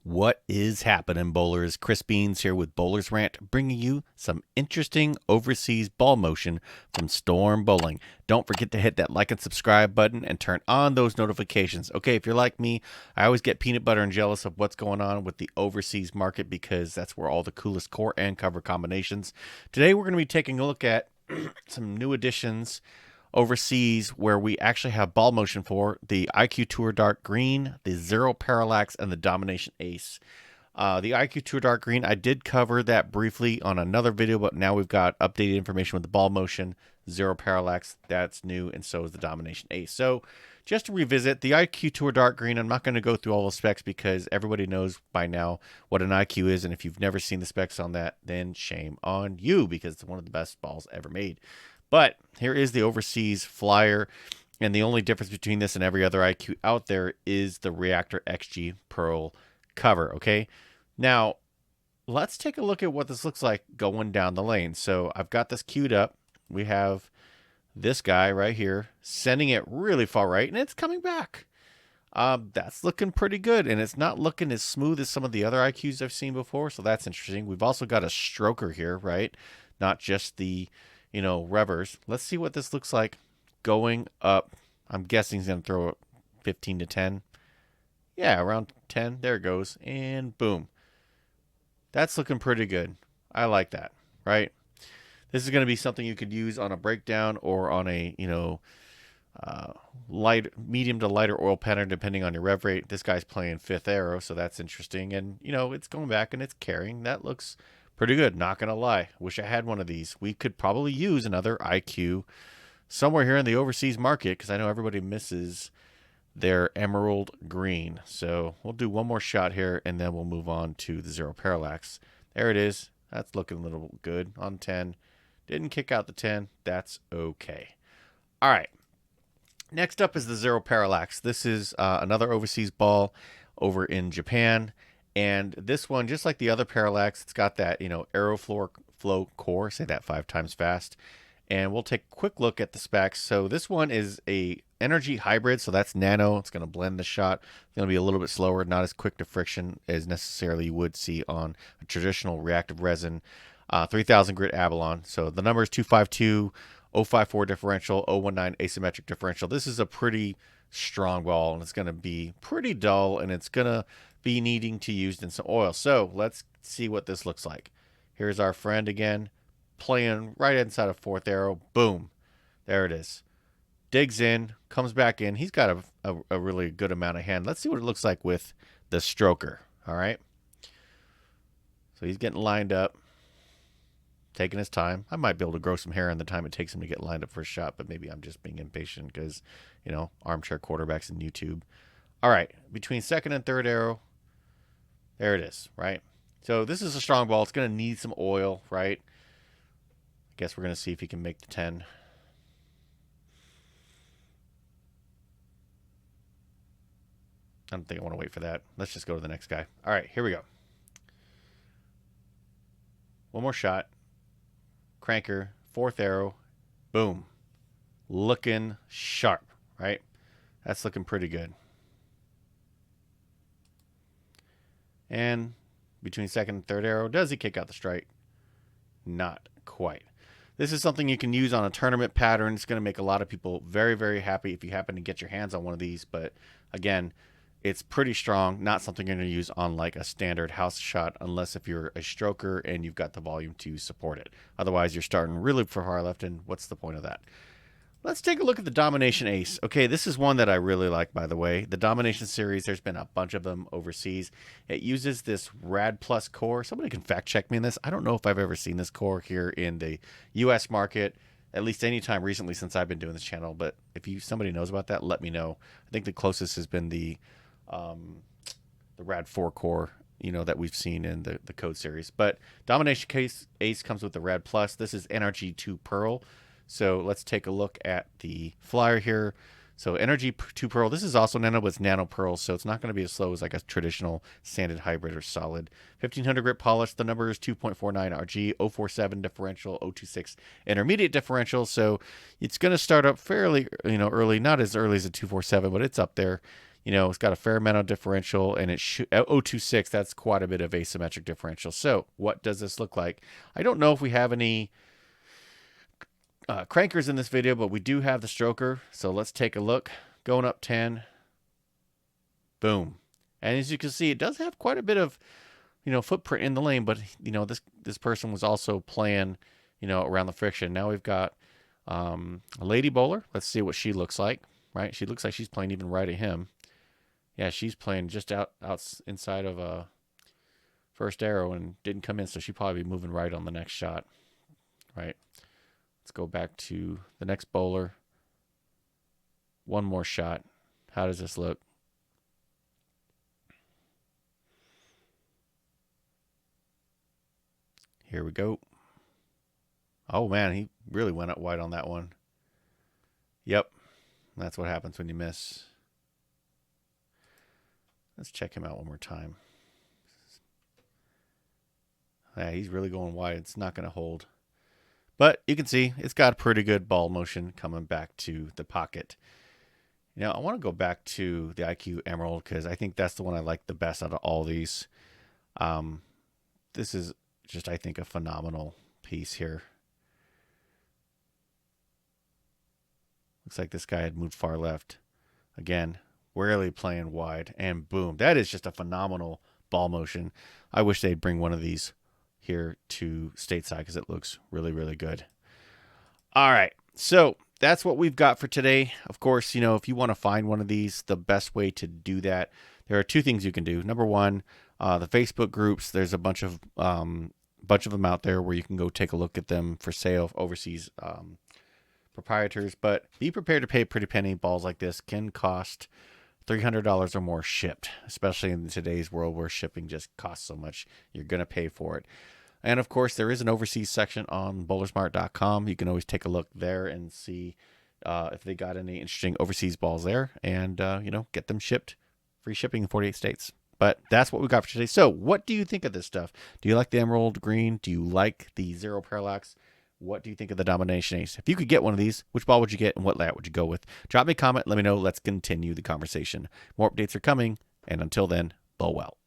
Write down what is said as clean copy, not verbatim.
What is happening, bowlers? Chris Beans here with Bowlers Rant, bringing you some interesting overseas ball motion from Storm Bowling. Don't forget to hit that like and subscribe button and turn on those notifications. Okay, if you're like me, I always get peanut butter and jealous of what's going on with the overseas market because that's where all the coolest core and cover combinations. Today, we're going to be taking a look at some new additions overseas where we actually have ball motion for the IQ Tour Dark Green, the Zero Parallax, and the Domination Ace. The IQ Tour Dark Green, I did cover that briefly on another video, but now we've got updated information with the ball motion, Zero Parallax, that's new, and so is the Domination Ace. So just to revisit, the IQ Tour Dark Green, I'm not going to go through all the specs because everybody knows by now what an IQ is, and if you've never seen the specs on that, then shame on you because it's one of the best balls ever made. But here is the overseas flyer, and the only difference between this and every other IQ out there is the Reactor XG Pearl cover, okay? Now, let's take a look at what this looks like going down the lane. So I've got this queued up. We have this guy right here sending it really far right, and it's coming back. That's looking pretty good, and it's not looking as smooth as some of the other IQs I've seen before, so that's interesting. We've also got a stroker here, right? Not just the revers. Let's see what this looks like going up. I'm guessing he's going to throw it 15 to 10. Yeah, around 10. There it goes. And boom. That's looking pretty good. I like that, right? This is going to be something you could use on a breakdown or on a, medium to lighter oil pattern, depending on your rev rate. This guy's playing fifth arrow, so that's interesting. And, it's going back and it's carrying. That looks pretty good, not gonna lie. Wish I had one of these. We could probably use another IQ somewhere here in the overseas market because I know everybody misses their emerald green. So we'll do one more shot here and then we'll move on to the Zero Parallax. There it is. That's looking a little good on 10. Didn't kick out the 10. That's okay. All right. Next up is the Zero Parallax. This is another overseas ball over in Japan. And this one, just like the other Parallax, it's got that, aeroflow core. Say that 5 times fast. And we'll take a quick look at the specs. So this one is a energy hybrid. So that's nano. It's going to blend the shot. It's going to be a little bit slower, not as quick to friction as necessarily you would see on a traditional reactive resin. 3000 grit Avalon. So the number is 252, 054 differential, 019 asymmetric differential. This is a pretty strong ball, and it's going to be pretty dull, and it's going to be needing to use in some oil. So let's see what this looks like. Here's our friend again, playing right inside of fourth arrow. Boom. There it is. Digs in, comes back in. He's got a really good amount of hand. Let's see what it looks like with the stroker. All right. So he's getting lined up, taking his time. I might be able to grow some hair in the time it takes him to get lined up for a shot, but maybe I'm just being impatient because, armchair quarterbacks and YouTube. All right. Between second and third arrow, there it is, right? So this is a strong ball. It's going to need some oil, right? I guess we're going to see if he can make the 10. I don't think I want to wait for that. Let's just go to the next guy. All right, here we go. One more shot. Cranker, fourth arrow. Boom. Looking sharp, right? That's looking pretty good. And between second and third arrow, does he kick out the strike? Not quite. This is something you can use on a tournament pattern. It's going to make a lot of people very, very happy if you happen to get your hands on one of these. But again, it's pretty strong. Not something you're going to use on like a standard house shot unless if you're a stroker and you've got the volume to support it. Otherwise, you're starting really far left, and what's the point of that? Let's take a look at the Domination Ace. Okay, this is one that I really like, by the way. The Domination series, there's been a bunch of them overseas. It uses this Rad Plus core. Somebody can fact check me on this. I don't know if I've ever seen this core here in the U.S. market, at least any time recently since I've been doing this channel. But if somebody knows about that, let me know. I think the closest has been the Rad 4 core, that we've seen in the Code series. But Domination Ace comes with the Rad Plus. This is NRG2 Pearl. So let's take a look at the flyer here. So Energy 2 Pearl, this is also nano, but it's nano pearl, so it's not going to be as slow as like a traditional sanded hybrid or solid. 1500 grit polish, the number is 2.49 RG, 047 differential, 026 intermediate differential, so it's going to start up fairly, early, not as early as a 247, but it's up there. it's got a fair amount of differential, and it 026, that's quite a bit of asymmetric differential. So what does this look like? I don't know if we have any crankers in this video, but we do have the stroker. So let's take a look. Going up 10. Boom. And as you can see, it does have quite a bit of, footprint in the lane, but, this person was also playing, around the friction. Now we've got a lady bowler. Let's see what she looks like, right? She looks like she's playing even right at him. Yeah, she's playing just out inside of a first arrow and didn't come in, so she'll probably be moving right on the next shot, right? Let's go back to the next bowler. One more shot. How does this look? Here we go. Oh, man, he really went up wide on that one. Yep, that's what happens when you miss. Let's check him out one more time. Yeah, he's really going wide. It's not going to hold. But you can see it's got a pretty good ball motion coming back to the pocket. Now, I want to go back to the IQ Emerald because I think that's the one I like the best out of all these. This is just, I think, a phenomenal piece here. Looks like this guy had moved far left. Again, rarely playing wide, and boom. That is just a phenomenal ball motion. I wish they'd bring one of these here to stateside because it looks really, really good. All right, so that's what we've got for today. Of course, if you want to find one of these, the best way to do that, there are two things you can do. Number one, the Facebook groups. There's a bunch of them out there where you can go take a look at them for sale, overseas proprietors. But be prepared to pay a pretty penny. Balls like this can cost $300 or more shipped, especially in today's world where shipping just costs so much. You're going to pay for it. And of course, there is an overseas section on bowlersmart.com. You can always take a look there and see if they got any interesting overseas balls there, and get them shipped. Free shipping in 48 states. But that's what we got for today. So what do you think of this stuff? Do you like the emerald green? Do you like the zero parallax? What do you think of the Domination Ace? If you could get one of these, which ball would you get and what layout would you go with? Drop me a comment. Let me know. Let's continue the conversation. More updates are coming. And until then, bowl well.